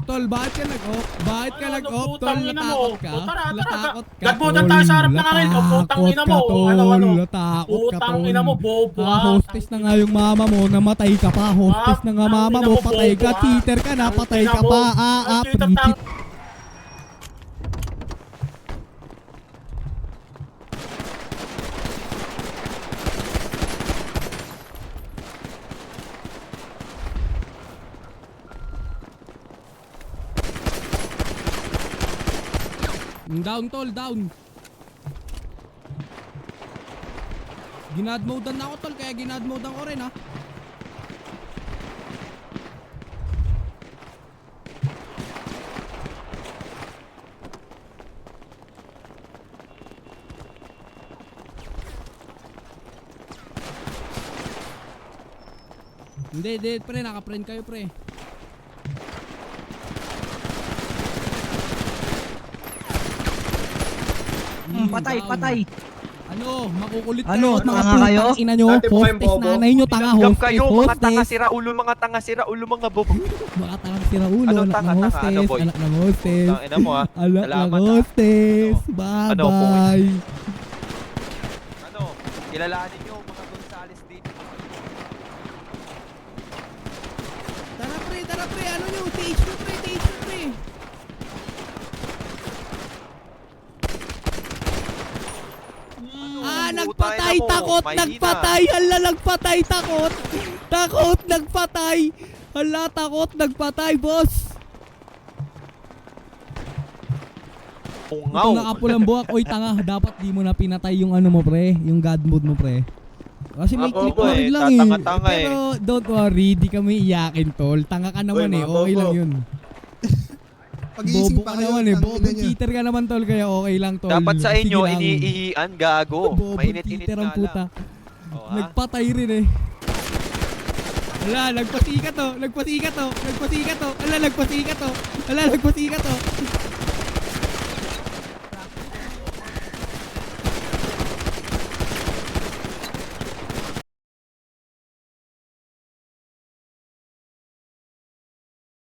tol, bakit ka nag-off? Bakit ka nag-off, tol? Natakot ka? Natakot ka, Nagbutan tayo sa harap ng angel ko, putang ina mo. Ano? Natakot ka, Putang tol. ina mo, bobo ka. Hostess na nga yung mama mo, namatay ka pa. Hostess na nga mama mo, patay ka. Cheater ka na, patay ka pa. Prinsip. Down tol, down. Ginadmodan na ako tol, kaya ginadmodan ko rin ha. Hindi pre, naka-friend kayo pre. Patay. Ano, makukulit Ano, kayo at mga tanga kayo? putang ina nyo. Dati po kayong Hostess bobo. nanay nyo, tanga Tinanggap hostess. kayo, mga tanga Hostess. sira ulo, mga tanga sira ulo, mga bobo. Mga tangang sira ulo, Ano, anak tanga, ng tanga, hostess, ano, boy? anak ng hostess. Tangina mo ha. Anak ng Salamat, ha. hostess. Ano, Bye-bye. Ano, kilalanin nyo mga Gonzales dito. Tara pre, ano nyo? TH nyo pre. Nagpatay, takot, nagpatay, hala, nagpatay, takot, nagpatay, hala, takot, nagpatay, boss. Pungaw. Ito nakapulang buhak, oy tanga, dapat di mo na pinatay yung ano mo pre, yung god mode mo pre. Kasi may click Bobo, rin eh, lang eh. tatanga-tanga Pero don't worry, di kami iyakin tol, tanga ka naman Uy, eh, mga okay bobo. lang yun. Pag-iising Bobo pa ka kayo, naman eh, tangina bobong niya. cheater ka naman tol, kaya okay lang tol. Dapat sa Sige inyo, lang. iniihian, gago. Bobong Mainit-init cheater nga ang puta. lang. Oh, ha? Nagpatay rin eh. Ala, nagpasikat to. Ala, nagpasikat to.